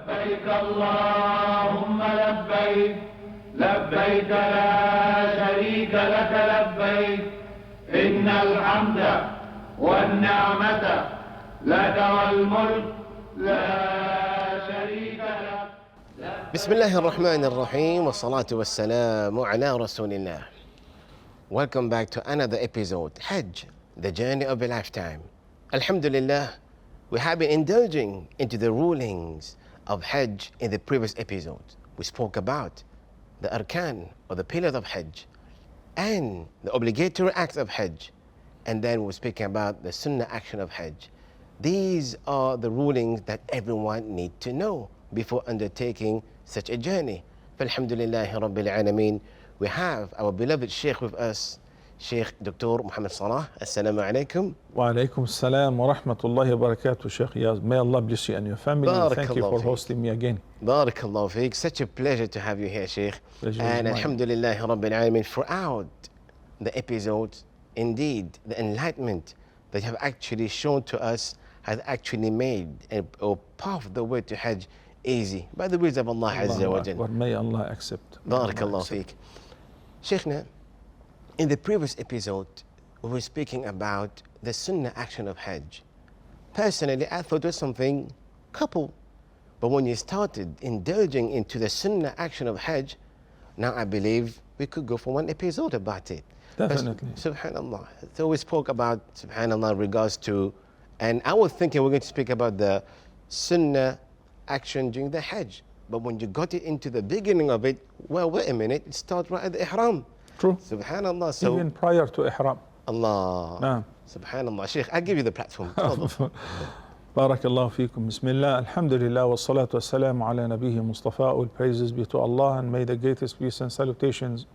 لبيك اللهم لبيك لبيك لا شريك لك لبيك إن الحمد والنعمة لك والملك لا شريك لك. بسم الله الرحمن الرحيم والصلاة والسلام على رسول الله. Welcome back to another episode, Hajj, the journey of a lifetime. Alhamdulillah, we have been indulging into the rulings of Hajj in the previous episode. We spoke about the arkan, or the pillars of Hajj, and the obligatory acts of Hajj. And then we're speaking about the sunnah action of Hajj. These are the rulings that everyone needs to know before undertaking such a journey. Alhamdulillah Rabbil Alameen, we have our beloved Sheikh with us, Sheikh Dr. Muhammad Salah. Assalamu alaikum. Wa alaikum salam wa rahmatullahi wa barakatuh, Sheikh Yaz. May Allah bless you and your family. And thank you for hosting me again. Barakallahu feek. Such a pleasure to have you here, Sheikh. Pleasure and is mine. Alhamdulillah Rabbil Alameen, throughout the episodes, indeed, the enlightenment that you have actually shown to us has actually made or paved the way to Hajj easy by the words of Allah Azza wa Jal. May Allah accept. Barakallahu feek. Sheikhna, in the previous episode, we were speaking about the sunnah action of Hajj. Personally, I thought it was something couple. But when you started indulging into the sunnah action of Hajj, now I believe we could go for one episode about it. Definitely. But, subhanallah. So we spoke about, subhanallah, in regards to, and I was thinking we're going to speak about the sunnah action during the Hajj. But when you got it into the beginning of it, well, wait a minute, it starts right at the Ihram. True. Subhanallah. So Even prior to Ihram. Allah. Naam. Subhanallah. Sheikh, I give you the platform. Barakallahu feekum. Bismillah. Alhamdulillah. Wa salatu wa salam ala nabihi Mustafa. All praises be to Allah, and may the greatest peace and salutations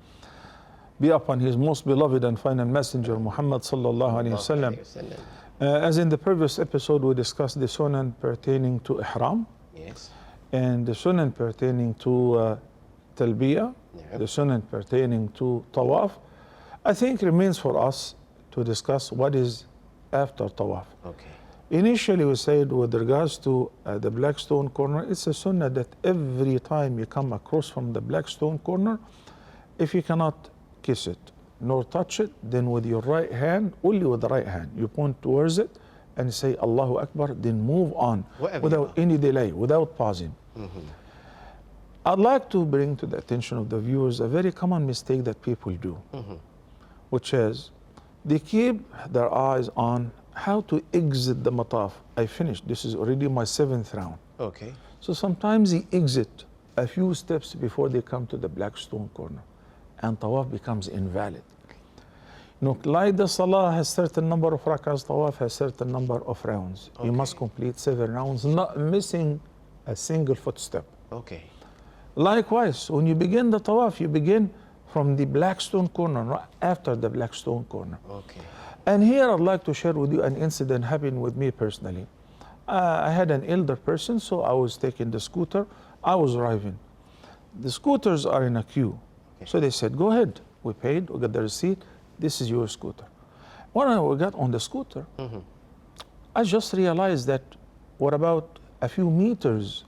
be upon his most beloved and final messenger, Muhammad sallallahu alayhi wa sallam. As in the previous episode, we discussed the sunan pertaining to Ihram. Yes. And the sunan pertaining to talbiyah, the sunan pertaining to tawaf. I think remains for us to discuss what is after tawaf. Okay. Initially we said with regards to the black stone corner, it's a sunnah that every time you come across from the black stone corner, if you cannot kiss it nor touch it, then with your right hand, only with the right hand, you point towards it and say Allahu Akbar, then move on without any delay, without pausing. I'd like to bring to the attention of the viewers a very common mistake that people do, which is they keep their eyes on how to exit the mataf. I finished, this is already my 7th round. Okay. So sometimes they exit a few steps before they come to the black stone corner, and tawaf becomes invalid. You know, like the salah has certain number of rak'ahs, tawaf has certain number of rounds. You must complete 7 rounds, not missing a single footstep. Okay. Likewise, when you begin the tawaf, you begin from the black stone corner, not after the black stone corner. Okay. And here I'd like to share with you an incident happened with me personally. I had an elder person, so I was taking the scooter. I was driving. The scooters are in a queue. Okay. So they said, go ahead. We paid, we got the receipt. This is your scooter. When I got on the scooter, I just realized that what about a few meters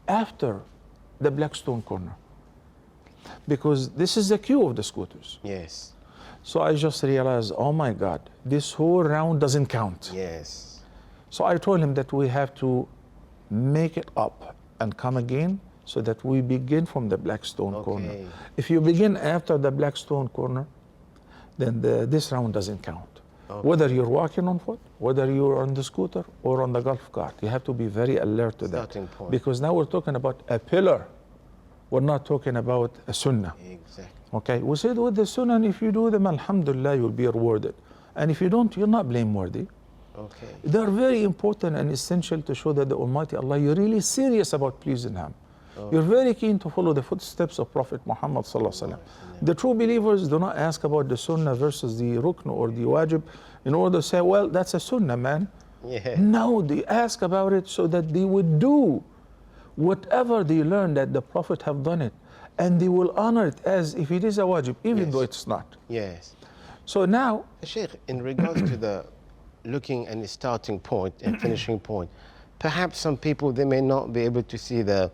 after the black stone corner? Because this is the queue of the scooters. Yes. So I just realized, oh my God, this whole round doesn't count. Yes. So I told him that we have to make it up and come again so that we begin from the black stone corner. If you begin after the black stone corner, then this round doesn't count. Okay. Whether you're walking on foot, whether you're on the scooter or on the golf cart, you have to be very alert to that. Point. Because now we're talking about a pillar. We're not talking about a sunnah. Exactly. Okay, we said with the sunnah, if you do them, alhamdulillah, you'll be rewarded. And if you don't, you're not blameworthy. Okay. They're very important and essential to show that the Almighty Allah, you're really serious about pleasing Him. You're very keen to follow the footsteps of Prophet Muhammad sallallahu alaihi wasallam. The true believers do not ask about the sunnah versus the rukn or the wajib in order to say, well, that's a sunnah, man. Yeah. No, they ask about it so that they would do whatever they learn that the Prophet have done it, and they will honor it as if it is a wajib, even though it's not. Yes. So now, Sheikh, in regards to the looking and the starting point and finishing point, perhaps some people, they may not be able to see the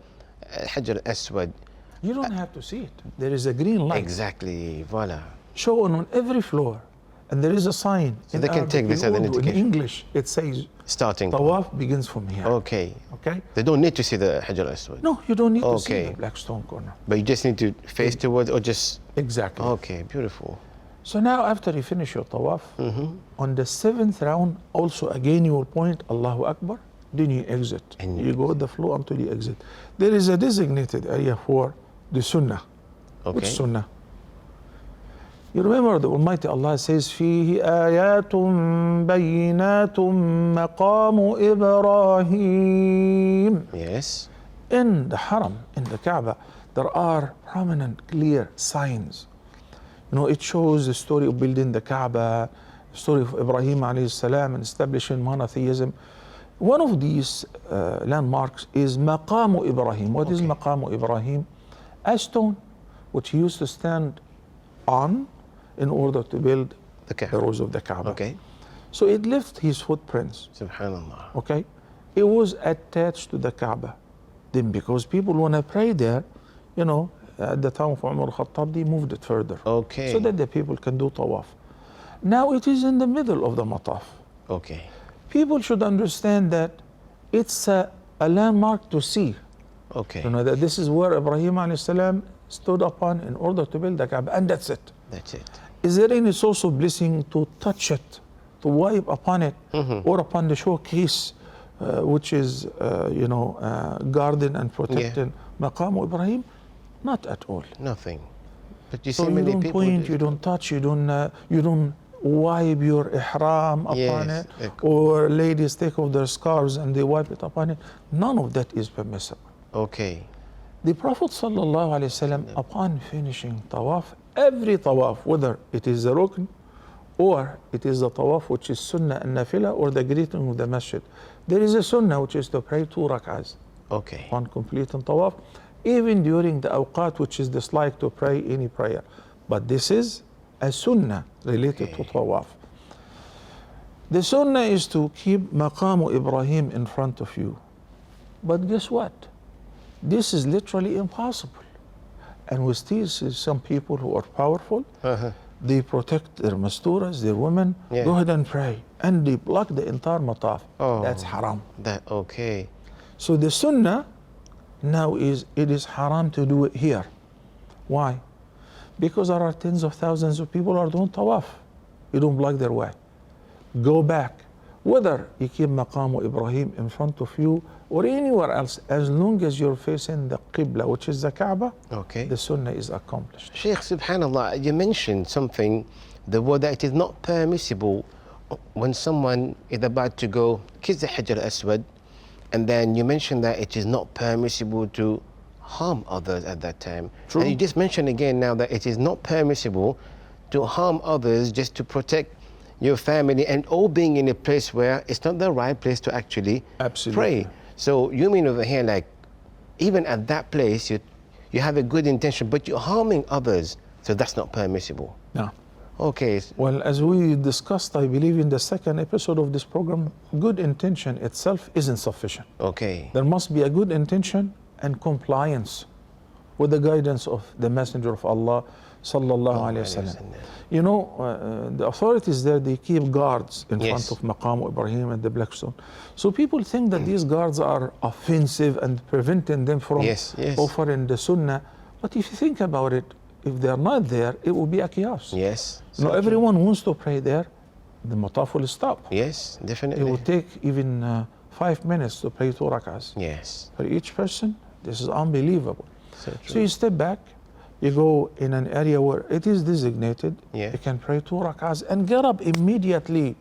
Hajj al-Aswad. You don't have to see it. There is a green light. Exactly, voila. Shown on every floor. And there is a sign. So they can take this as an In indication. English, it says, Starting. Tawaf begins from here. Okay. Okay? They don't need to see the Hajj al-Aswad. No, you don't need to see Okay. the black stone corner. But you just need to face towards or just. Exactly. Okay, beautiful. So now after you finish your tawaf, on the 7th round, also again you will point Allahu Akbar, then you exit. And You go the flow until you exit. There is a designated area for the sunnah. Okay. Which sunnah? You remember the Almighty Allah says, فيه آيات بينات مقام إبراهيم. Yes. In the Haram, in the Kaaba, there are prominent, clear signs. You know, it shows the story of building the Kaaba, the story of Ibrahim alayhi salam and establishing monotheism. One of these landmarks is Maqamu Ibrahim. What is Okay. Maqamu Ibrahim? A stone which he used to stand on in order to build The the Kaaba. rows of the Kaaba. Okay. So it left his footprints. Subhanallah. Okay, it was attached to the Kaaba. Then because people want to pray there, you know, at the time of Umar al-Khattab, they moved it further. Okay. So that the people can do tawaf. Now it is in the middle of the mataf. Okay. People should understand that it's a landmark to see. Okay. You know, that this is where Ibrahim alayhi salam stood upon in order to build the Kaaba, and that's it. That's it. Is there any source of blessing to touch it, to wipe upon it, or upon the showcase, which is, guarded and protected, Maqam Ibrahim? Not at all. Nothing. But you see So you many don't people. point, you don't touch, you don't wipe your ihram upon Yes, it, or ladies take off their scarves and they wipe it upon it. None of that is permissible. Okay. The Prophet ﷺ, upon finishing tawaf, every tawaf, whether it is the rukn or it is the tawaf which is sunnah and nafila or the greeting of the masjid, there is a sunnah which is to pray 2 rak'ahs Okay. upon completing tawaf, even during the awqat which is disliked to pray any prayer. But this is a sunnah related to tawaf. The sunnah is to keep maqamu Ibrahim in front of you. But guess what? This is literally impossible. And we still see some people who are powerful, they protect their masturas, their women, Yeah. go ahead and pray. And they block the entire mataf. Oh. That's haram. That okay. So the sunnah now is, it is haram to do it here. Why? Because there are tens of thousands of people who are doing tawaf. You don't block their way. Go back. Whether you keep maqam Ibrahim in front of you or anywhere else, as long as you're facing the Qibla, which is the Kaaba, Okay. the sunnah is accomplished. Sheikh, subhanallah, you mentioned something, the word that it is not permissible when someone is about to go kiss the Hajj al-Aswad, and then you mentioned that it is not permissible to harm others at that time. True. And you just mentioned again now that it is not permissible to harm others just to protect your family, and all being in a place where it's not the right place to actually Absolutely. pray. So you mean over here, like, even at that place, you have a good intention, but you're harming others, so that's not permissible. No. Okay. Well, as we discussed, I believe in the second episode of this program, good intention itself isn't sufficient. Okay. There must be a good intention and compliance with the guidance of the Messenger of Allah, sallallahu alaihi wasallam. You know, the authorities there, they keep guards in Yes. front of Maqam Ibrahim and the Black Stone. So people think that these guards are offensive and preventing them from Yes, yes. offering the sunnah. But if you think about it, if they're not there, it will be a chaos. Yes. You know, everyone wants to pray there, the mataf will stop. Yes, It definitely. will take even 5 minutes to pray 2 rak'ahs. Yes. For each person, this is unbelievable. So So true. you step back, you go in an area where it is designated, Yeah. you can pray 2 rak'ahs and get up immediately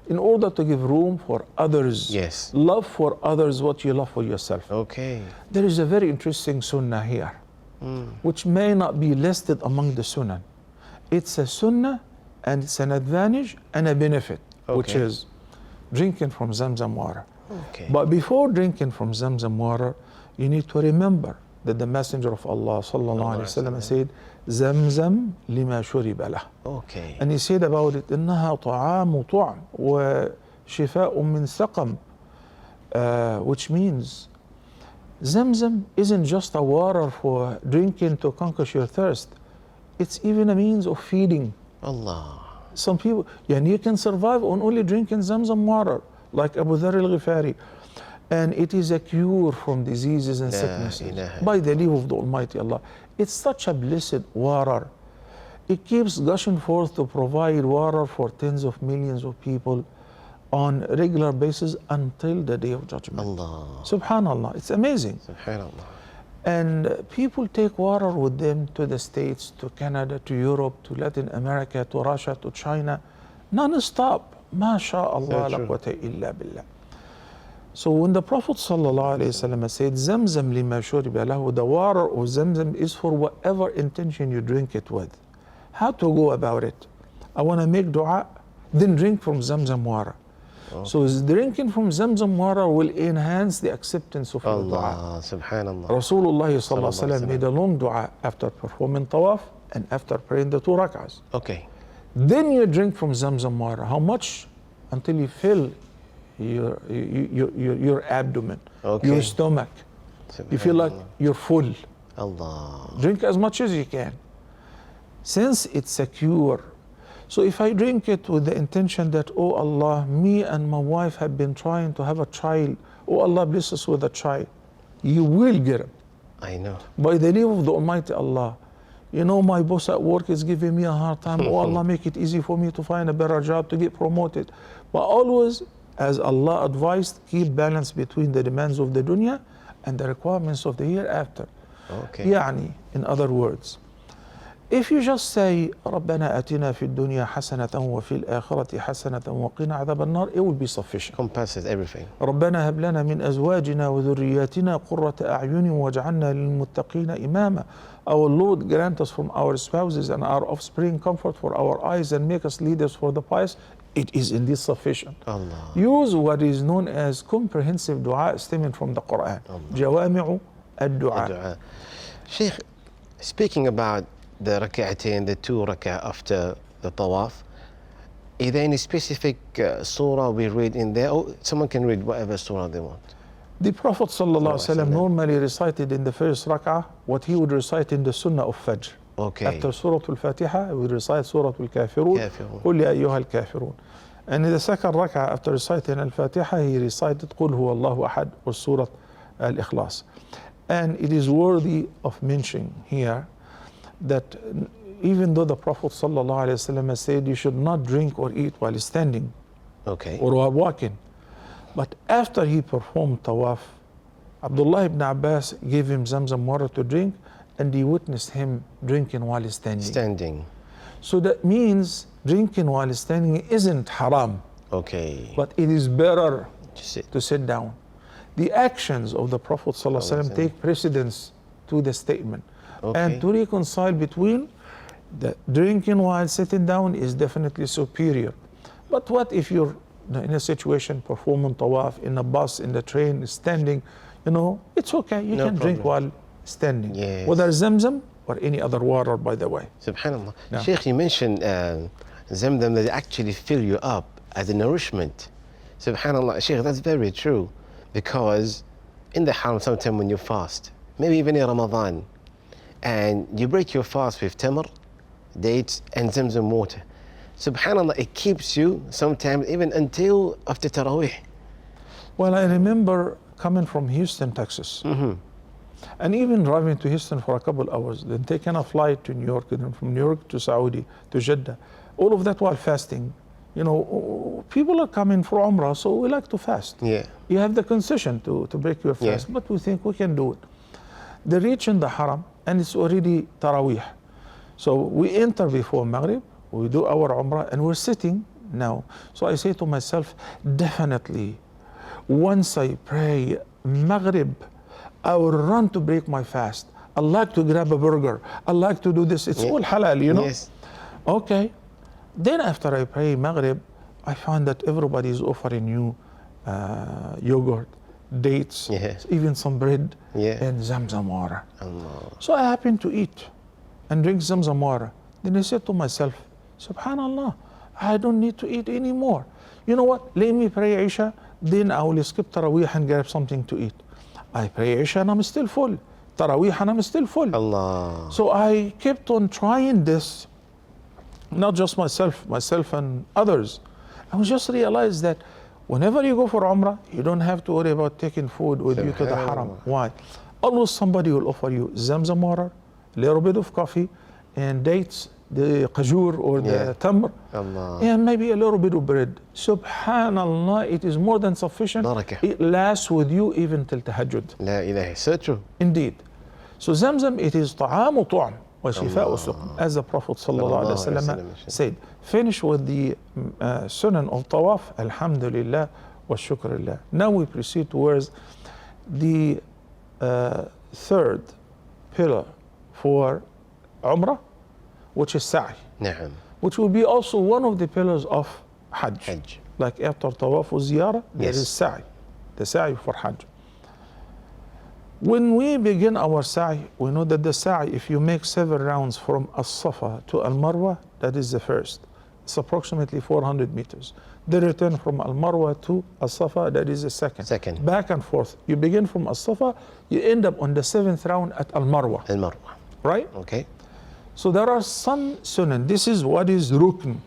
in order to give room for others. Yes. Love for others what you love for yourself. Okay. There is a very interesting sunnah here, which may not be listed among the sunnah. It's a sunnah and it's an advantage and a benefit, which Okay. is drinking from Zamzam water. Okay. But before drinking from Zamzam water, you need to remember that the Messenger of Allah sallallahu alaihi wasallam said, "Zamzam lima shuriba lah." Okay. And he said about it, "إنها طعام طعم وشفاء من سقم." which means Zamzam isn't just a water for drinking to conquer your thirst. It's even a means of feeding. Allah. Some people, and you can survive on only drinking Zamzam water, like Abu Dharr al-Ghifari. And it is a cure from diseases and sicknesses by the leave of the Almighty Allah. It's such a blessed water. It keeps gushing forth to provide water for tens of millions of people on a regular basis until the Day of Judgment. Allah. Subhanallah, it's amazing. Subhanallah. And people take water with them to the States, to Canada, to Europe, to Latin America, to Russia, to China, non-stop. MashaAllah, la quwwata illa billah. So when the Prophet ﷺ said, Zamzam lima shuriba lahu, the water of Zamzam is for whatever intention you drink it with. How to go about it? I want to make dua, then drink from Zamzam water. So drinking from Zamzam water will enhance the acceptance of your dua. Allah, subhanallah. Rasulullah ﷺ made a long dua after performing tawaf and after praying the 2 rak'ahs. Okay. Then you drink from Zamzam water. How much? Until you fill your abdomen, your stomach. You feel like you're full. Allah. Drink as much as you can. Since it's a cure. So if I drink it with the intention that, oh Allah, me and my wife have been trying to have a child. Oh Allah, bless us with a child. You will get it. I know. By the leave of the Almighty Allah. You know, my boss at work is giving me a hard time. Oh Allah, make it easy for me to find a better job, to get promoted. But always, as Allah advised, keep balance between the demands of the dunya and the requirements of the hereafter. Okay. يعني, in other words, if you just say, رَبَّنَا أَتِنَا فِي الدُّنْيا حَسَنَةً وَفِي الْآخِرَةِ حَسَنَةً وَقِنَا عَذَابَ النَّارِ, it will be sufficient. Compasses everything. رَبَّنَا هَبْ لَنَا مِنْ أَزْوَاجِنَا وَذُرِّيَّاتِنَا قُرَّةَ أَعْيُنٍ وَاجْعَلْنَا لِلْمُتَّقِينَ إِمَامًا. Our Lord, grant us from our spouses and our offspring comfort for our eyes and make us leaders for the pious. It is indeed sufficient. Allah. Use what is known as comprehensive dua stemming from the Quran. جوامع الدعاء. Sheikh, speaking about the rak'atain, the 2 rak'ah after the tawaf, is there any specific surah we read in there? Or someone can read whatever surah they want. The Prophet ﷺ normally recited in the first rak'ah what he would recite in the Sunnah of Fajr. Okay. After Surah Al-Fatiha, he would recite Surah Al-Kafirun. قُلْ يَا أَيُّهَا الْكَافِرُونَ. And in the second rak'ah, after reciting Al-Fatiha, he recited قُلْ هُوَ اللَّهُ أَحَدٌ or Surah Al-Ikhlas. And it is worthy of mentioning here that even though the Prophet ﷺ said you should not drink or eat while standing or while walking, but after he performed tawaf, Abdullah ibn Abbas gave him Zamzam water to drink, and he witnessed him drinking while standing. So that means drinking while standing isn't haram. But it is better to sit down. The actions of the Prophet ﷺ take precedence to the statement. And to reconcile between the drinking while sitting down is definitely superior. But what if you're in a situation performing tawaf in a bus, in the train, standing, you know, it's okay. You can drink while standing. Whether Zamzam or any other water, by the way. Subhanallah. Sheikh, you mentioned Zamzam that actually fill you up as a nourishment. Subhanallah. Sheikh, that's very true. Because in the haram, sometime when you fast, maybe even in Ramadan, and you break your fast with tamar, dates, and Zamzam water. Subhanallah, it keeps you sometimes even until after Taraweeh. Well, I remember coming from Houston, Texas, and even driving to Houston for a couple hours, then taking a flight to New York, and then from New York to Saudi, to Jeddah, all of that while fasting. You know, people are coming for Umrah, so we like to fast. You have the concession to break your fast, but we think we can do it. They reach in the haram, and it's already Taraweeh. So we enter before Maghrib, we do our Umrah, and we're sitting now. So I say to myself, definitely, once I pray Maghrib, I will run to break my fast. I like to grab a burger. I like to do this. It's all halal, you know? Okay. Then after I pray Maghrib, I find that everybody is offering you yogurt, dates, even some bread, and Zamzam water. So I happen to eat and drink Zamzam water. Then I said to myself, Subhanallah, I don't need to eat anymore. You know what? Let me pray Isha, Then I will skip Taraweeh and grab something to eat. I pray Isha and I'm still full. Taraweeh and I'm still full. Allah. So I kept on trying this, not just myself and others. I was just realized that whenever you go for Umrah, you don't have to worry about taking food with you to the Haram. Why? Always somebody will offer you Zamzam water, a little bit of coffee, and dates, the khajur or the tamr, Allah. and maybe a little bit of bread. Subhanallah, it is more than sufficient. Barakah. It lasts with you even till tahajjud. La ilaha. So true. Indeed. So Zamzam, it is طعام وطعم وشفاء وسقم, as the Prophet ﷺ said. Finish with the sunan of tawaf, alhamdulillah wa shukrillah. Now we proceed towards the third pillar for Umrah, which is Sa'i, نعم. which will be also one of the pillars of Hajj. Hajj. Like after Tawaf or Ziyarah, there is Sa'i, the Sa'i for Hajj. When we begin our Sa'i, we know that the Sa'i, if you make 7 rounds from As-Safa to Al-Marwa, that is the first. It's approximately 400 meters. The return from Al-Marwa to As-Safa, that is the second. Second. Back and forth. You begin from As-Safa, you end up on the 7th round at Al-Marwa. Al-Marwa. Right? Okay. So there are some sunan. This is what is rukn.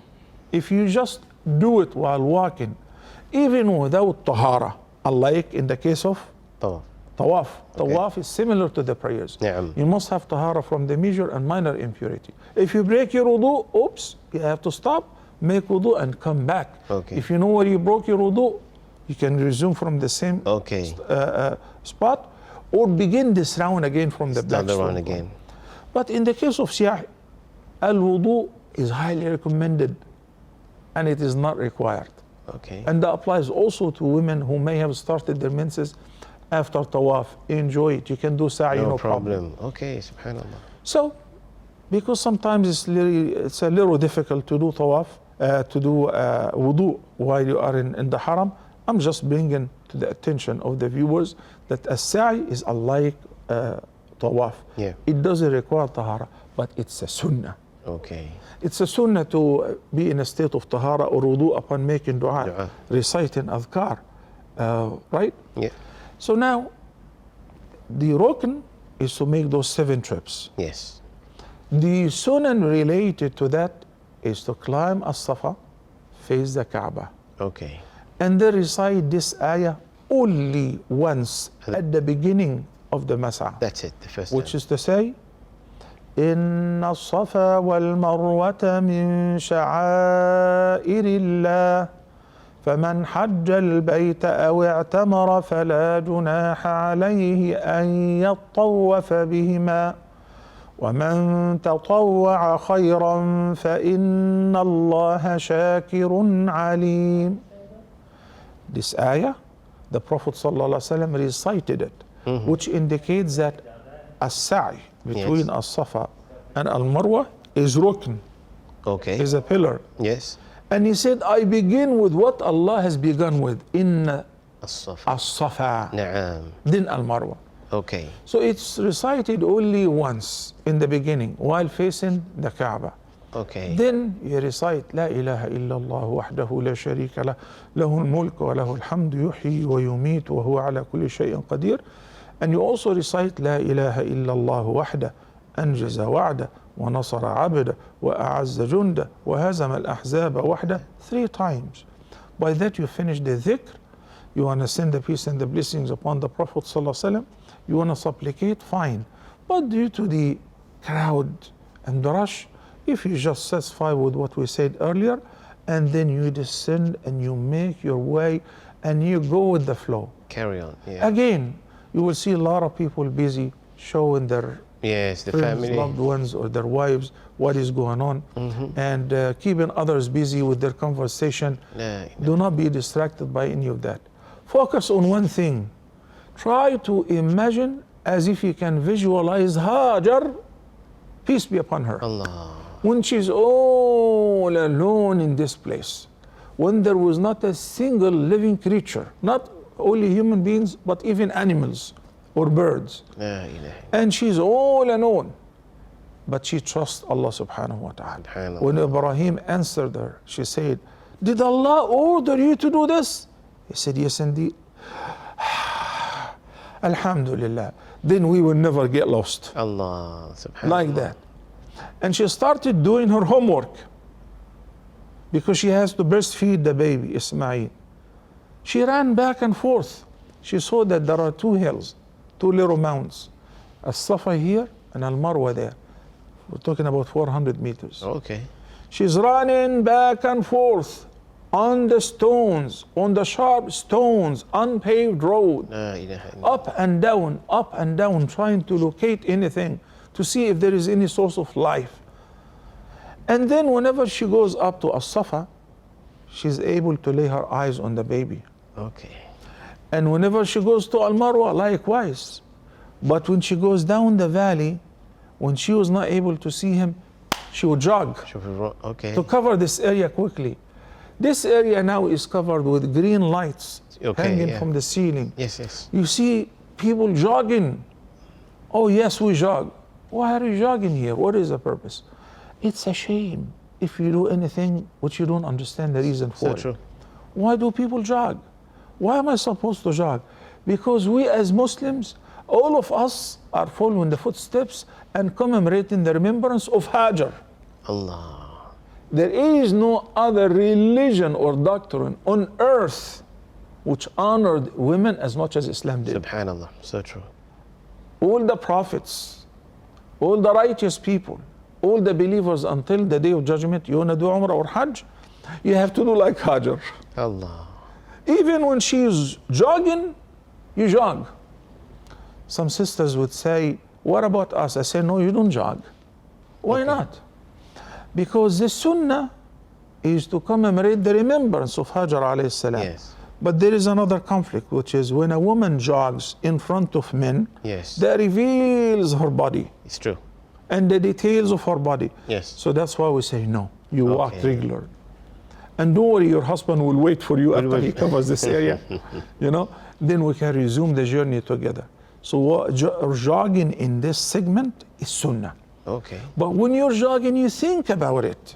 If you just do it while walking, even without tahara, unlike in the case of Tawaf. tawaf. Tawaf is similar to the prayers. نعم. You must have tahara from the major and minor impurity. If you break your wudu, oops, you have to stop, make wudu and come back. Okay. If you know where you broke your wudu, you can resume from the same Okay. spot or begin this round again from the Start black the stone. round again. But in the case of Siyah, al-wudu is highly recommended and it is not required. Okay. And that applies also to women who may have started their menses after tawaf. Enjoy it. You can do sa'i, No no problem. Okay. Subhanallah. So, because sometimes it's a little difficult to do tawaf, to do wudu while you are in the haram, I'm just bringing to the attention of the viewers that a sa'i is unlike tawaf. Yeah. It doesn't require tahara, but it's a sunnah. Okay. It's a sunnah to be in a state of tahara or wudu upon making dua, Dua. reciting adhkar, right? Yeah. So now, the rukn is to make those 7 trips. Yes. The sunan related to that is to climb as-Safa, face the Kaaba, Okay. and then recite this ayah only once at the beginning of the Mas'a, That's it. The first which time. is to say, إن الصفا والمروة من شعائر الله فمن حج البيت أو اعتمر فلا جناح عليه أن يطوف بهما ومن تطوع خيرا فإن الله شاكر عليم. This ayah, the Prophet ﷺ recited it, which indicates that as-sa'i between as-Safa and al-Marwa is rukn, Okay. is a pillar. Yes. And he said, I begin with what Allah has begun with, in الصف. as-Safa, نعم. then al-Marwa. Okay. So it's recited only once in the beginning while facing the Kaaba. Okay. Then you recite لا إله إلا الله وحده لا شريك له له الملك وله الحمد يحيي ويميت وهو على كل شيء قدير. And you also recite لا إله إلا الله وحده أنجز وعده ونصر عبده وأعز جنده وهزم الأحزاب وحده 3 times. By that you finish the dhikr. You want to send the peace and the blessings upon the Prophet ﷺ. You want to supplicate, fine. But due to the crowd and the rush, if you just satisfy with what we said earlier, and then you descend and you make your way and you go with the flow. Carry on. Yeah. Again, you will see a lot of people busy showing their Yes. The friends, family. loved ones, or their wives what is going on, and keeping others busy with their conversation. لا. Do not be distracted by any of that. Focus on one thing. Try to imagine as if you can visualize Hajar, peace be upon her, Allah. when she's all alone in this place, when there was not a single living creature, not only human beings, but even animals or birds. لا إله. And she's all alone. But she trusts Allah subhanahu wa ta'ala. Subhanallah. When Ibrahim answered her, she said, did Allah order you to do this? He said, yes, indeed. Alhamdulillah. Then we will never get lost. Allah, subhanallah. Like that. And she started doing her homework because she has to breastfeed the baby, Ismail. She ran back and forth. She saw that there are two hills, two little mounds, As-Safa here and Al-Marwa there. We're talking about 400 meters. Okay. She's running back and forth on the stones, on the sharp stones, unpaved road, La ilaha illallah. up and down, trying to locate anything, to see if there is any source of life. And then whenever she goes up to As-Safa, she's able to lay her eyes on the baby. Okay. And whenever she goes to Al-Marwa, likewise. But when she goes down the valley, when she was not able to see him, she would jog Okay. to cover this area quickly. This area now is covered with green lights hanging from the ceiling. Yes, yes. You see people jogging. Oh yes, we jog. Why are you jogging here? What is the purpose? It's a shame if you do anything which you don't understand the reason for So it. true. Why do people jog? Why am I supposed to jog? Because we as Muslims, all of us are following the footsteps and commemorating the remembrance of Hajj. Allah. There is no other religion or doctrine on earth which honored women as much as Islam did. Subhanallah. So true. All the prophets, all the righteous people, all the believers until the day of judgment, you want to do Umrah or Hajj, you have to do like Hajar. Allah. Even when she is jogging, you jog. Some sisters would say, what about us? I say, no, you don't jog. Why not? Because the sunnah is to commemorate the remembrance of Hajar alayhi salam. Yes. But there is another conflict, which is when a woman jogs in front of men, Yes. that reveals her body It's true. and the details of her body. Yes. So that's why we say, no, you walk Okay. regular. And don't worry, your husband will wait for you after he covers this area, then we can resume the journey together. So jogging in this segment is sunnah. Okay. But when you're jogging, you think about it.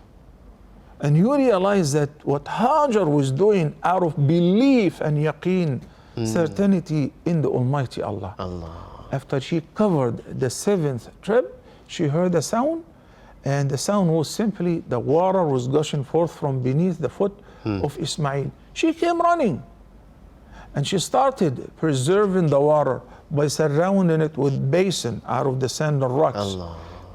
And you realize that what Hajar was doing out of belief and yaqeen, certainty in the Almighty Allah. After she covered the seventh trip, she heard a sound, and the sound was simply the water was gushing forth from beneath the foot of Ismail. She came running, and she started preserving the water by surrounding it with basin out of the sand and rocks.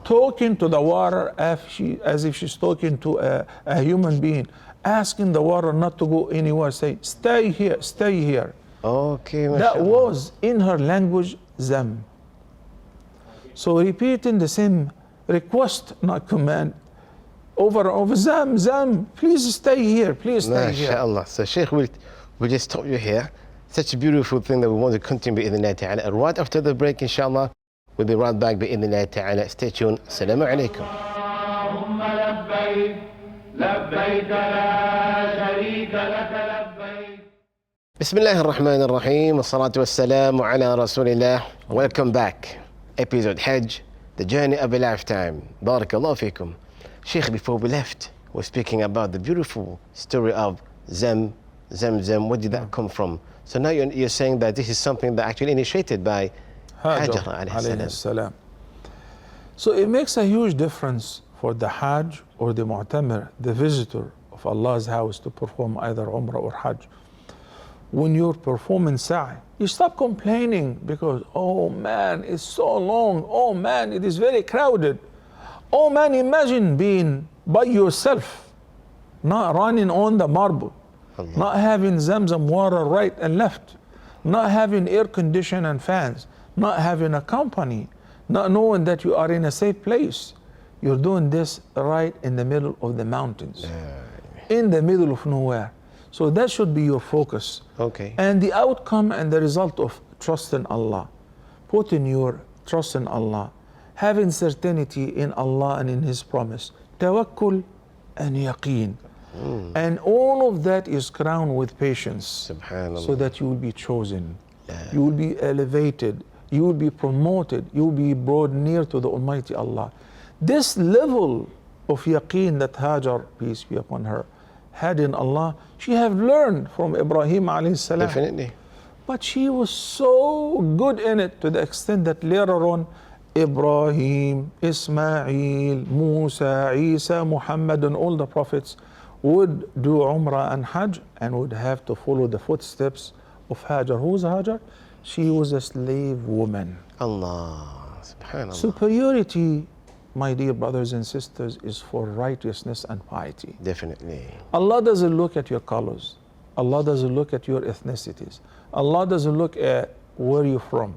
Talking to the water as if she's talking to a human being, asking the water not to go anywhere, say, stay here, stay here. Okay, That mashallah. was in her language, Zam. So repeating the same request, not command, over and over, Zam, Zam, please stay here, please stay here. MashaAllah. So Sheikh, we'll just stop you here. Such a beautiful thing that we want to continue bi-idhnillah ta'ala. Right after the break, inshallah, we'll be right back bi-idhnillah ta'ala. Stay tuned. Assalamu alaikum. اللهم لبيك لبيك لا شريك لك لبيك. بسم الله الرحمن الرحيم والصلاة والسلام على رسول الله. Welcome back. Episode Hajj, the journey of a lifetime. Barakallahu fikum. Sheikh, before we left, we're speaking about the beautiful story of Zam. Where did that come from? So now you're saying that this is something that actually initiated by Hajar alayhi salam. So it makes a huge difference for the Hajj or the Mu'tamir, the visitor of Allah's house, to perform either Umrah or Hajj. When you're performing Sa'i, you stop complaining because, oh man, it's so long. Oh man, it is very crowded. Oh man, imagine being by yourself, not running on the marble, not having Zamzam water right and left, not having air condition and fans, not having a company, not knowing that you are in a safe place. You're doing this right in the middle of the mountains, in the middle of nowhere. So that should be your focus. Okay. And the outcome and the result of trust in Allah, putting your trust in Allah, having certainty in Allah and in His promise, tawakkul and yaqeen. And all of that is crowned with patience, Subhanallah. so that you will be chosen, you will be elevated, you will be promoted, you will be brought near to the Almighty Allah. This level of yaqeen that Hajar, peace be upon her, had in Allah, she have learned from Ibrahim alayhi salam. Definitely. But she was so good in it to the extent that later on, Ibrahim, Ismail, Musa, Isa, Muhammad, and all the prophets would do Umrah and Hajj and would have to follow the footsteps of Hajar. Who's Hajar? She was a slave woman. Allah, subhanallah. Superiority, my dear brothers and sisters, is for righteousness and piety. Definitely. Allah doesn't look at your colors. Allah doesn't look at your ethnicities. Allah doesn't look at where you're from,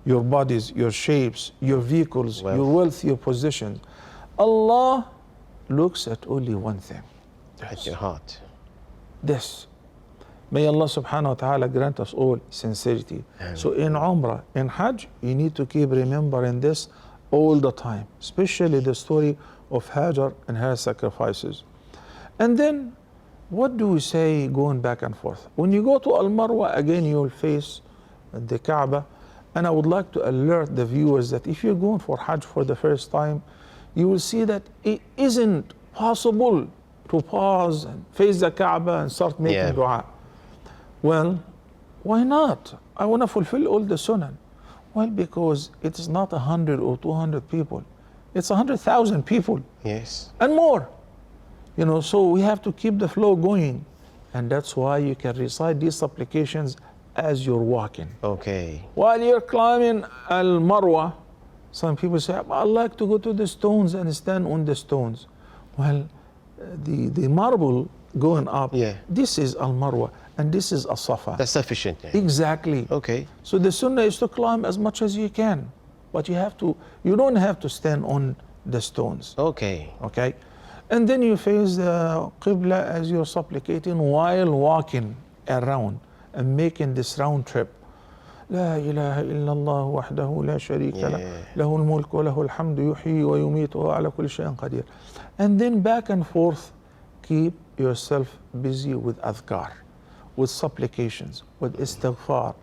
your bodies, your shapes, your vehicles, your wealth, your positions. Allah looks at only one thing. At your heart. This. May Allah subhanahu wa ta'ala grant us all sincerity. So in Umrah, in Hajj, you need to keep remembering this all the time, especially the story of Hajar and her sacrifices. And then, what do we say going back and forth? When you go to Al-Marwa, again you will face the Kaaba. And I would like to alert the viewers that if you're going for Hajj for the first time, you will see that it isn't possible to pause and face the Kaaba and start making dua. Well, why not? I want to fulfill all the sunnah. Well, because it is not 100 or 200 people. It's 100,000 people. Yes. And more. You know, so we have to keep the flow going. And that's why you can recite these supplications as you're walking. Okay. While you're climbing Al-Marwa, some people say, I like to go to the stones and stand on the stones. Well, the marble going up, this is Al-Marwa and this is As-Safa. That's sufficient. Yeah. Exactly. Okay. So the sunnah is to climb as much as you can, but you don't have to stand on the stones. Okay. Okay. And then you face the Qibla as you're supplicating while walking around and making this round trip. لا إله إلا الله وحده لا شريك له له الملك وله الحمد يحيي ويميت وهو على كل شيء قدير. And then back and forth, keep yourself busy with adhkar, with supplications, with istighfar.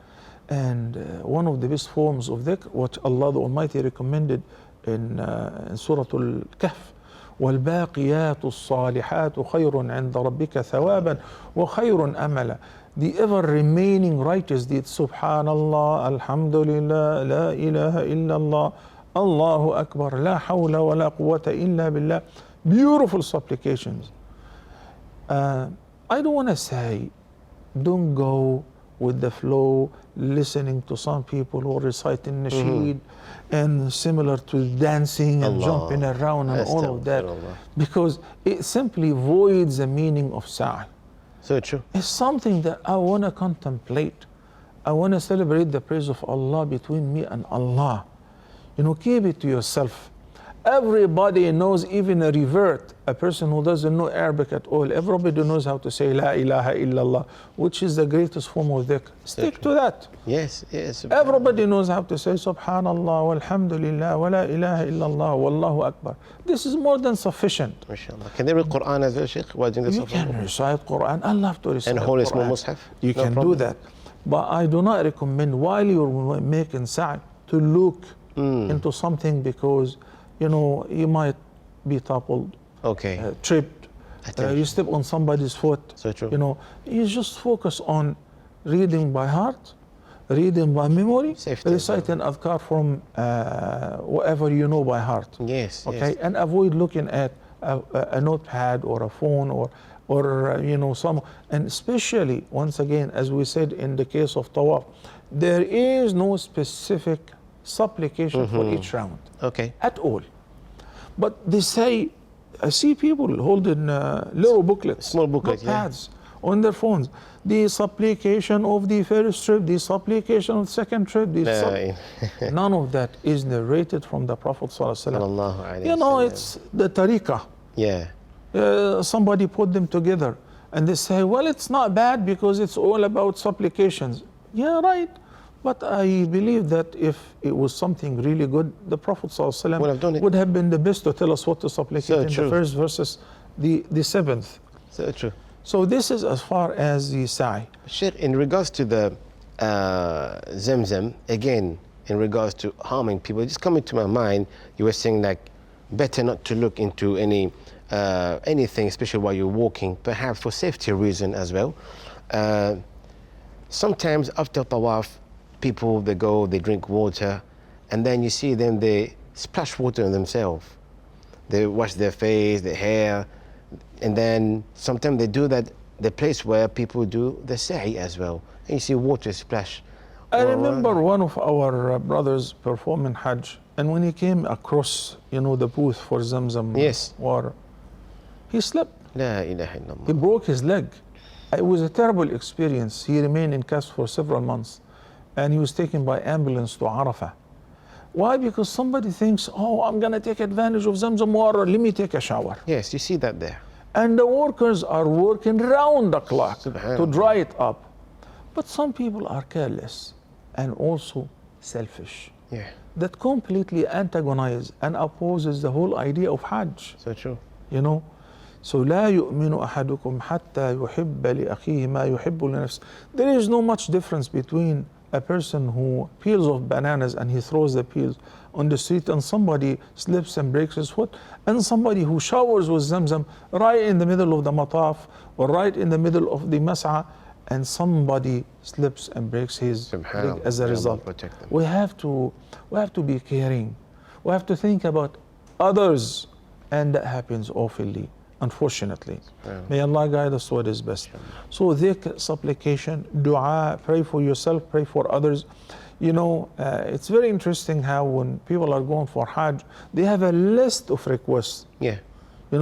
And one of the best forms of dhikr, what Allah the Almighty recommended in Surah Al-Kahf, والباقيات الصالحات خير عند ربك ثوابا وخير أملا. The ever remaining righteous deeds, Subhanallah, Alhamdulillah, La ilaha illallah, Allahu Akbar, La hawla wa la quwwata illa billah. Beautiful supplications. I don't want to say, don't go with the flow, listening to some people who are reciting nasheed and similar to dancing and jumping around and all of that, because it simply voids the meaning of sa'i. So true. It's something that I want to contemplate. I want to celebrate the praise of Allah between me and Allah. You know, keep it to yourself. Everybody knows, even a revert, a person who doesn't know Arabic at all, everybody knows how to say La ilaha illallah, which is the greatest form of dhikr. Stick to that. Yes, yes. Everybody knows how to say Subhanallah, walhamdulillah, wa la ilaha illallah, wallahu akbar. This is more than sufficient. MashaAllah. Can they read Quran as well, Sheikh? You can recite Quran. I love to recite and hold a small Quran. mushaf? You can do that. But I do not recommend while you're making sa'i to look into something, because you know, you might be toppled, tripped, you step on somebody's foot. So true. You know, you just focus on reading by heart, reading by memory, reciting adhkar from whatever you know by heart. Yes. Okay, yes. and avoid looking at a notepad or a phone or you know, some, and especially once again, as we said in the case of tawaf, there is no specific supplication for each round. Okay. At all. But they say, I see people holding little booklets, small booklets, notepads on their phones. The supplication of the first trip, the supplication of the second trip, none of that is narrated from the Prophet ﷺ. You know, it's the tariqah. Yeah. Somebody put them together and they say, well, it's not bad because it's all about supplications. Yeah, right. But I believe that if it was something really good, the Prophet ﷺ would have been the best to tell us what to supplicate in the first versus the seventh. So true. So this is as far as the sa'i. Sheikh, in regards to the Zamzam, again, in regards to harming people, just coming to my mind, you were saying like, better not to look into any anything, especially while you're walking, perhaps for safety reason as well. Sometimes after tawaf, people, they drink water, and then you see them, they splash water on themselves. They wash their face, their hair, and then sometimes they do that, the place where people do the sa'i as well. And you see water splash. I remember one of our brothers performing Hajj, and when he came across, the booth for Zamzam Yes. water, he slipped. La ilaha He illallah. broke his leg. It was a terrible experience. He remained in cast for several months, and he was taken by ambulance to Arafah. Why? Because somebody thinks, oh, I'm going to take advantage of Zamzam water, let me take a shower. Yes, you see that there. And the workers are working round the clock to Subhanallah. dry it up. But some people are careless and also selfish. Yeah, That completely antagonize and opposes the whole idea of Hajj. so true. So لا يؤمن أحدكم حتى يحب لأخيه ما يحب لنفسه. There is no much difference between a person who peels off bananas and he throws the peels on the street, and somebody slips and breaks his foot, and somebody who showers with Zamzam right in the middle of the mataf or right in the middle of the mas'a, and somebody slips and breaks his leg Subhanallah. as a May Allah result. protect them. We have to be caring. We have to think about others, and that happens awfully, unfortunately. May Allah guide us to what is best. So dhikr, supplication, dua, pray for yourself, pray for others. It's very interesting how when people are going for Hajj, they have a list of requests. Yeah,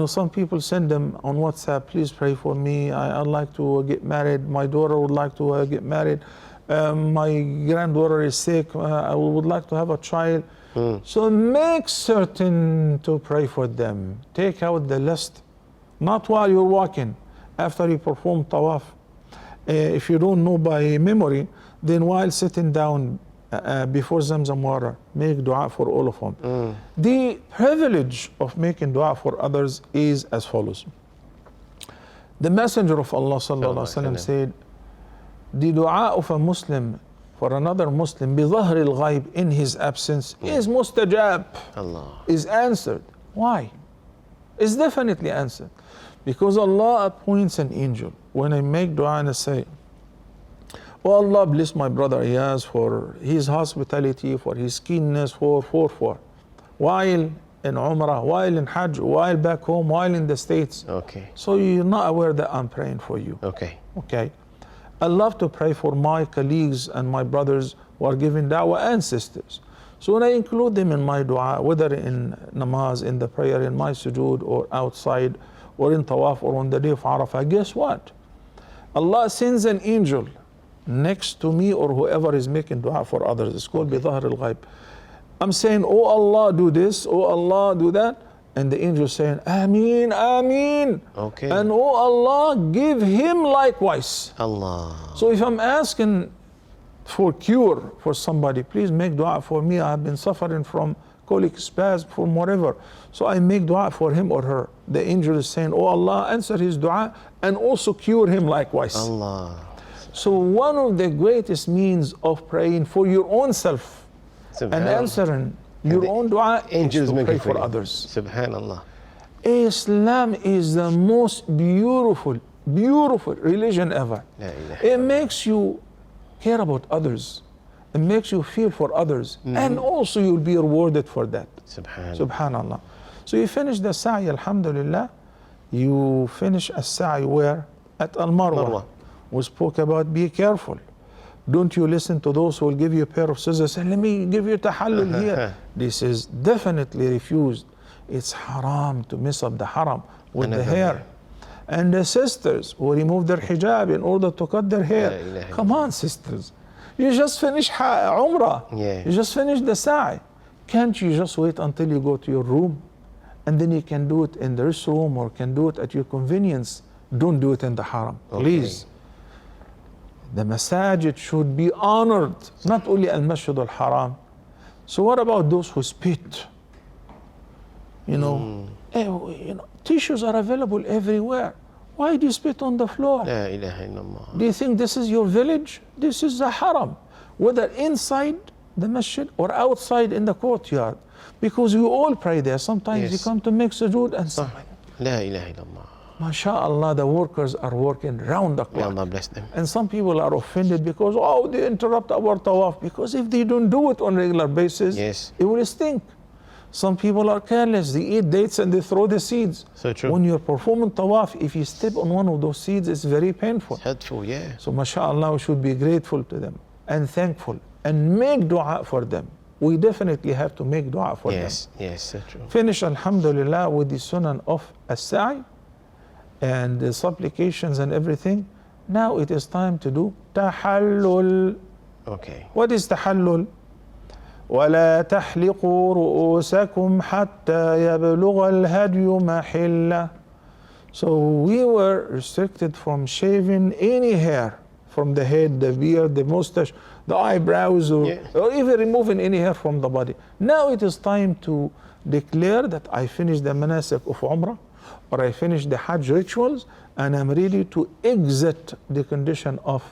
Some people send them on WhatsApp, please pray for me. I'd like to get married. My daughter would like to get married. My granddaughter is sick. I would like to have a child. So make certain to pray for them. Take out the list, not while you're walking, after you perform tawaf. If you don't know by memory, then while sitting down before Zamzam water, make dua for all of them. The privilege of making dua for others is as follows. The Messenger of Allah sallallahu alaihi wasallam said, the dua of a Muslim for another Muslim بظهر الغيب, in his absence, is mustajab, Allah. is answered. Why? It's definitely answered. Because Allah appoints an angel. When I make dua and I say, oh Allah, bless my brother Iyaz for his hospitality, for his keenness, for. While in Umrah, while in Hajj, while back home, while in the States. Okay. So you're not aware that I'm praying for you. Okay. Okay. I love to pray for my colleagues and my brothers who are giving da'wah and sisters. So when I include them in my dua, whether in namaz, in the prayer, in my sujood, or outside, or in tawaf, or on the day of Arafah, guess what? Allah sends an angel next to me or whoever is making dua for others. It's called بظهر الغيب. I'm saying, oh Allah, do this, oh Allah, do that. And the angel is saying, Ameen, Ameen. Okay. And oh Allah, give him likewise. Allah. So if I'm asking for cure for somebody, please make dua for me. I have been suffering from colic spasm, from whatever. So I make dua for him or her. The angel is saying, oh Allah, answer his dua and also cure him likewise. Allah. So one of the greatest means of praying for your own self and Subhanallah. answering your own dua Angels is to make pray it for you. others. Subhanallah. Islam is the most beautiful religion ever. La ilaha It makes you care about others. It makes you feel for others. And also you'll be rewarded for that. Subhanallah. Subhanallah. So you finish the sa'i, alhamdulillah. You finish a sa'i where? At Al-Marwa. Marwa. We spoke about be careful. Don't you listen to those who will give you a pair of scissors and let me give you tahallul here. This is definitely refused. It's haram to mess up the haram with the Another hair. way. And the sisters who remove their hijab in order to cut their La hair. ilaha Come on, sisters. You just finished Umrah. Yeah. You just finished the sa'i. Can't you just wait until you go to your room? And then you can do it in the restroom or can do it at your convenience. Don't do it in the haram. Okay. Please. The masajid should be honored, not only al-masjid al-haram. So what about those who spit? Tissues are available everywhere. Why do you spit on the floor? La ilaha illallah. Do you think this is your village? This is the haram. Whether inside the masjid or outside in the courtyard. Because we all pray there. Sometimes Yes. you come to make sujood and somebody. La ilaha illallah. MashaAllah, the workers are working round the May clock. Allah bless them. And some people are offended because, oh, they interrupt our tawaf. Because if they don't do it on a regular basis, Yes. it will stink. Some people are careless. They eat dates and they throw the seeds. So true. When you're performing tawaf, if you step on one of those seeds, it's very painful. Hurtful, yeah. So MashaAllah, we should be grateful to them and thankful and make dua for them. We definitely have to make dua for them. Yes, so true. Finish, alhamdulillah, with the sunan of as-sa'i and the supplications and everything. Now it is time to do tahallul. Okay. What is tahallul? ولا تحلقوا رؤوسكم حتى يبلغ الهدي محله. So we were restricted from shaving any hair from the head, the beard, the mustache, the eyebrows, or even removing any hair from the body. Now it is time to declare that I finished the manasik of Umrah, or I finished the Hajj rituals, and I'm ready to exit the condition of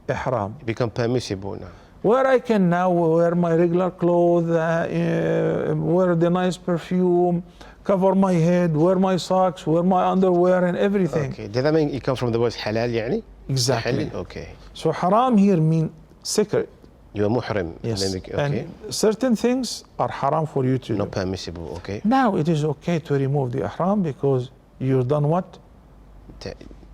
Ihram. Become permissible now. Where I can now wear my regular clothes, wear the nice perfume, cover my head, wear my socks, wear my underwear and everything. Okay. Does that mean you come from the word halal, يعني? Exactly. Halal? Okay. So haram here means secret. You're muhrim. Yes. Okay. And certain things are haram for you to Not do. permissible, okay. Now it is okay to remove the ihram because you've done what?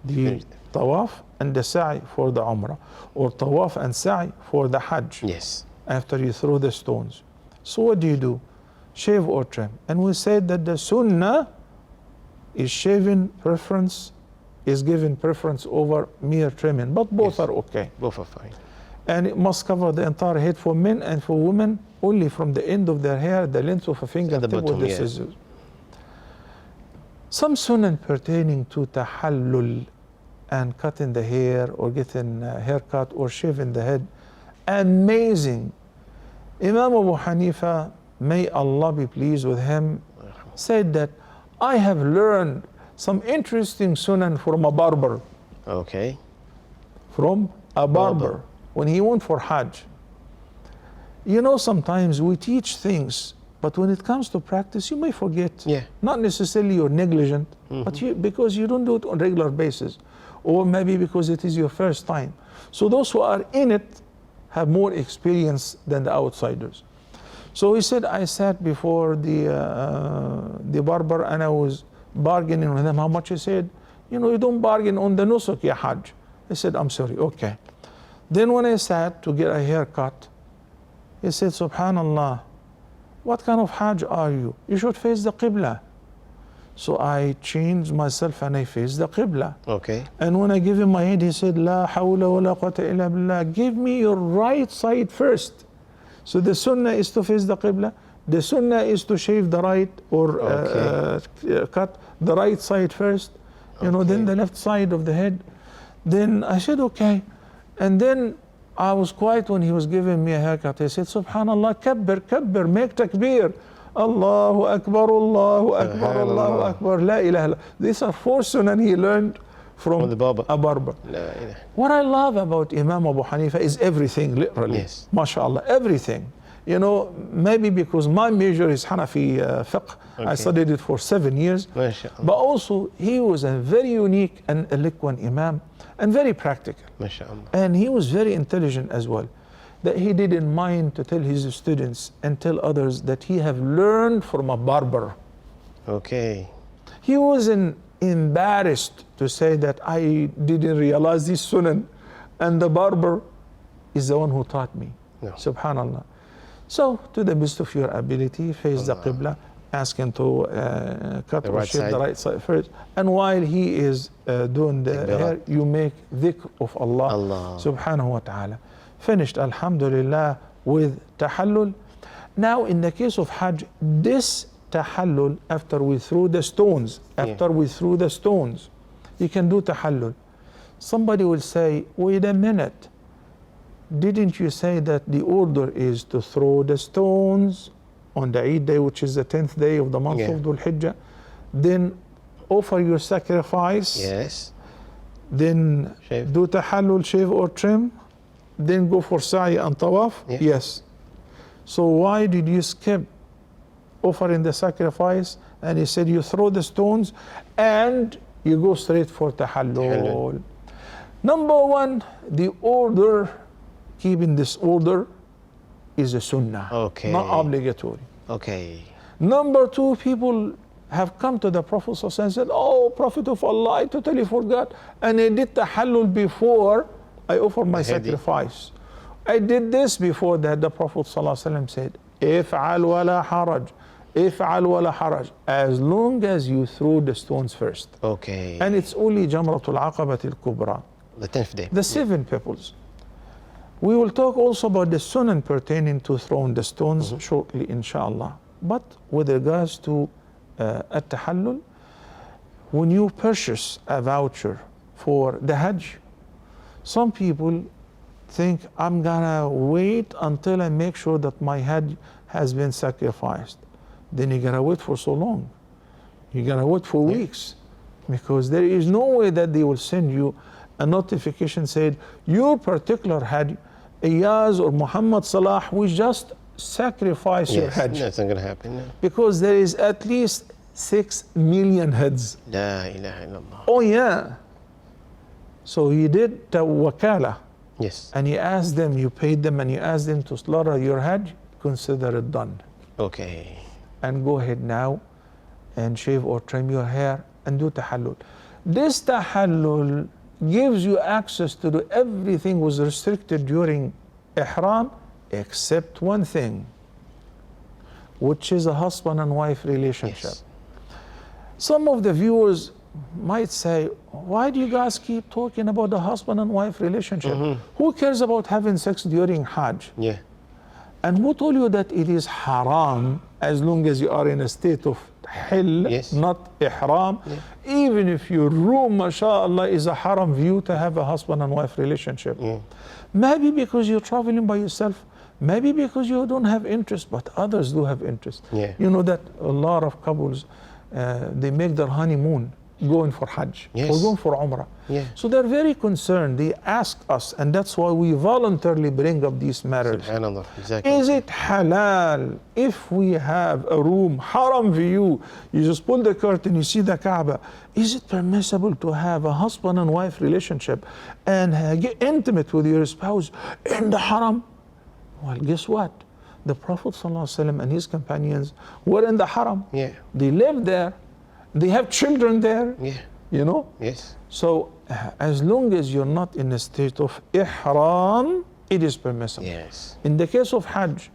The tawaf and the sa'i for the umrah, or tawaf and sa'i for the hajj. Yes. After you throw the stones. So what do? Shave or trim. And we said that the sunnah is shaving preference, is given preference over mere trimming, but both are okay. Both are fine. And it must cover the entire head for men, and for women only from the end of their hair, the length of a fingertip bottom, with the yeah. scissors. Some sunnah pertaining to tahallul and cutting the hair or getting a haircut or shaving the head. Amazing. Imam Abu Hanifa, may Allah be pleased with him, said that I have learned some interesting sunnah from a barber. Okay. From a barber when he went for Hajj. You know, sometimes we teach things, but when it comes to practice, you may forget. Yeah. Not necessarily you're negligent, but because you don't do it on a regular basis, or maybe because it is your first time. So those who are in it have more experience than the outsiders. So he said, I sat before the barber and I was bargaining with him how much. He said, you know, you don't bargain on the nusuk, ya Hajj. I said, I'm sorry, okay. Then when I sat to get a haircut, he said, Subhanallah, what kind of Hajj are you? You should face the Qibla. So I changed myself and I faced the Qibla. Okay. And when I gave him my head, he said, La hawla wa la quwwata illa billah. Give me your right side first. So the sunnah is to face the Qibla. The sunnah is to shave the right or cut the right side first. You know, then the left side of the head. Then I said, okay. And then I was quiet when he was giving me a haircut. He said, Subhanallah, kabbir, make takbir. Allahu Akbar, Allahu Akbar, Allahu Akbar, La ilaha illallah. These are 4 sunnah he learned from the barber. a barber. La ilaha. What I love about Imam Abu Hanifa is everything, literally. Yes. MashaAllah, everything. You know, maybe because my major is Hanafi fiqh. I studied it for 7 years. MashaAllah. But also, he was a very unique and eloquent Imam and very practical. MashaAllah. And he was very intelligent as well. That he didn't mind to tell his students and tell others that he have learned from a barber. Okay. He wasn't embarrassed to say that I didn't realize this sunnah, and the barber is the one who taught me. No. Subhanallah. So, to the best of your ability, face the Qibla, ask him to cut or shave the right side first. And while he is doing the hair, you make dhikr of Allah subhanahu wa ta'ala. Finished, alhamdulillah, with tahallul. Now, in the case of Hajj, this tahallul, after we threw the stones, you can do tahallul. Somebody will say, wait a minute, didn't you say that the order is to throw the stones on the Eid day, which is the 10th day of the month of Dhul Hijjah, then offer your sacrifice, then do tahallul, shave or trim, then go for sa'i and tawaf? Yes. So why did you skip offering the sacrifice, and he said you throw the stones and you go straight for tahallul. Number one, the order, keeping this order is a sunnah, not obligatory. Okay. Number two, people have come to the Prophet ﷺ and said, oh, Prophet of Allah, I totally forgot, and I did tahallul before I offer my sacrifice. I did this before that. The Prophet ﷺ said, if'al wala haraj, if'al wala haraj, as long as you throw the stones first. Okay. And it's only Jamratul Aqabat al-Kubra. The 10th day. The 7 pebbles. We will talk also about the sunan pertaining to throwing the stones shortly, inshallah. But with regards to at-tahallul, when you purchase a voucher for the Hajj, some people think I'm gonna wait until I make sure that my Hajj has been sacrificed. Then you gotta wait for so long. You gotta wait for weeks, because there is no way that they will send you a notification said your particular Hajj, Iyaz or Muhammad Salah, we just sacrifice your Hajj. That's not going to happen. No. Because there is at least 6 million Hajj. La ilaha illallah. Oh yeah. So he did the wakala. Yes. And he asked them, you paid them and you asked them to slaughter your Hajj, consider it done. Okay. And go ahead now and shave or trim your hair and do tahallul. This tahallul gives you access to do everything was restricted during ihram except one thing, which is a husband and wife relationship. Yes. Some of the viewers might say, why do you guys keep talking about the husband and wife relationship? Who cares about having sex during Hajj? Yeah. And who told you that it is haram as long as you are in a state of hil, not ihram? Even if your room, mashallah, is a haram view to have a husband and wife relationship. Maybe because you're traveling by yourself, maybe because you don't have interest, but others do have interest. You know that a lot of couples, they make their honeymoon going for Hajj or going for Umrah. So they're very concerned. They ask us, and that's why we voluntarily bring up these matters. Subhanallah. Exactly. Is it halal if we have a room, haram view, you just pull the curtain, you see the Kaaba? Is it permissible to have a husband and wife relationship and get intimate with your spouse in the haram? Well, guess what? The Prophet ﷺ and his companions were in the haram. They lived there. They have children there. You know? So as long as you're not in a state of ihram, it is permissible. In the case of Hajj,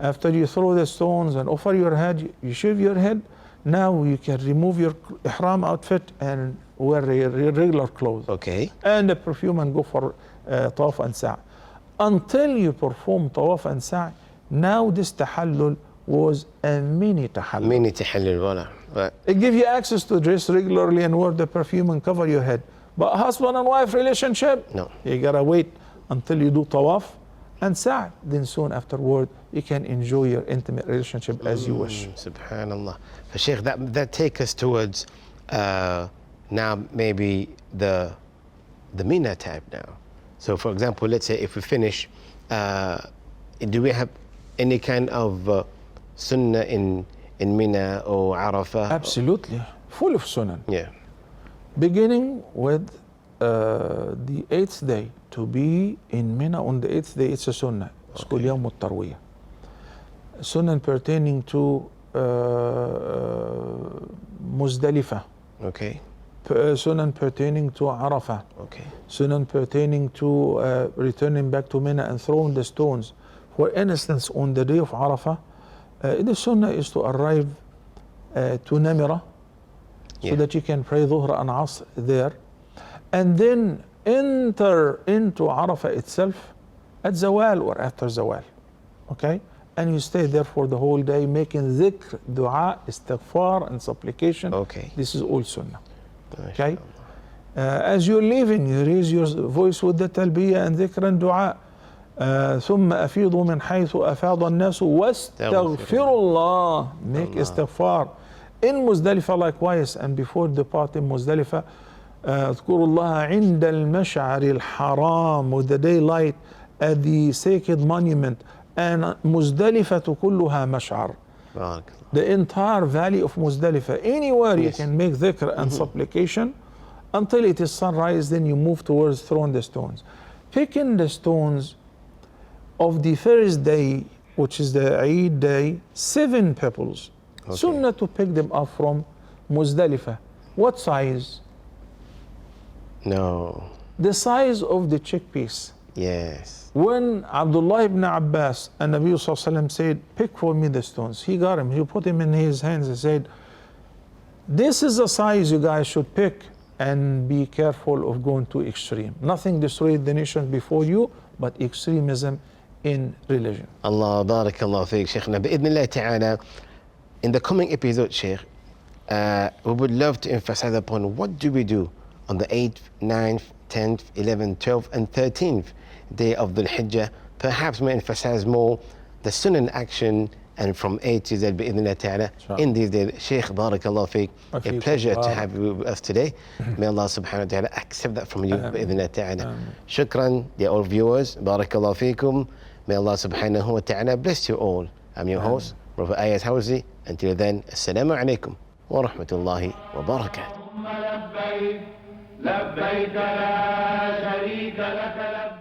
after you throw the stones and offer your Hajj, you shave your head, now you can remove your ihram outfit and wear your regular clothes. And the perfume and go for tawaf and sa'i. Until you perform tawaf and sa'i, now this tahallul was a mini tahallul. Mini tahallul, right. It gives you access to dress regularly and wear the perfume and cover your head. But husband and wife relationship, no. You gotta wait until you do tawaf and sa'i. Then soon afterward, you can enjoy your intimate relationship as you wish. Subhanallah. So Sheikh, that takes us towards now maybe the Mina type now. So for example, let's say if we finish, do we have any kind of sunnah in Mina or Arafah? Absolutely, full of sunnah. Beginning with the 8th day, to be in Mina on the 8th day, it's a sunnah. It's called Yawm al-Tarwiyah. Sunnah pertaining to Muzdalifah. Sunnah pertaining to Arafah. Sunnah pertaining to returning back to Mina and throwing the stones. For instance, on the day of Arafah, the sunnah is to arrive to Namira so that you can pray Dhuhr and Asr there, and then enter into Arafah itself at Zawal or after Zawal. And you stay there for the whole day making dhikr, dua, istighfar and supplication. This is all sunnah. As you're leaving, you raise your voice with the talbiyah and dhikr and dua. ثم أفيضوا من حيث أفاض الناس واستغفروا الله. Make istighfar. In Muzdalifah likewise, and before departing Muzdalifah, اذكروا الله عند المشعر الحرام, with the daylight at the sacred monument. And Muzdalifah كلها مشعر. Barakallah. The entire valley of Muzdalifah. Anywhere you Yes. can make dhikr and supplication until it is sunrise, then you move towards throwing the stones. Picking the stones of the first day, which is the Eid day, 7 pebbles. Okay. Sunnah to pick them up from Muzdalifah. What size? No. The size of the chickpeas. Yes. When Abdullah ibn Abbas and Nabi Sallallahu Alaihi Wasallam said, pick for me the stones, he got him, he put him in his hands and said, this is the size you guys should pick, and be careful of going to extreme. Nothing destroyed the nation before you, but extremism in religion. Allah barakallah fiqh, Shaykhna. Bi'idhnillah ta'ala, in the coming episode, Shaykh, we would love to emphasize upon what do we do on the 8th, 9th, 10th, 11th, 12th, and 13th day of the Hajj. Perhaps we emphasize more the sunnah action, and from A to Z, bi'idhnillah ta'ala, in these days. Shaykh, barakallah fiqh, a pleasure to have you with us today. May Allah subhanahu wa ta'ala accept that from you, bi'idhnillah ta'ala. Shukran, dear all viewers, barakallah fiqum. May Allah subhanahu wa ta'ala bless you all. I'm your host, Prophet Ayaz Hawzi. Until then, assalamu alaikum wa rahmatullahi wa barakatuh. لبيك لبيك لا شريك لك لبيك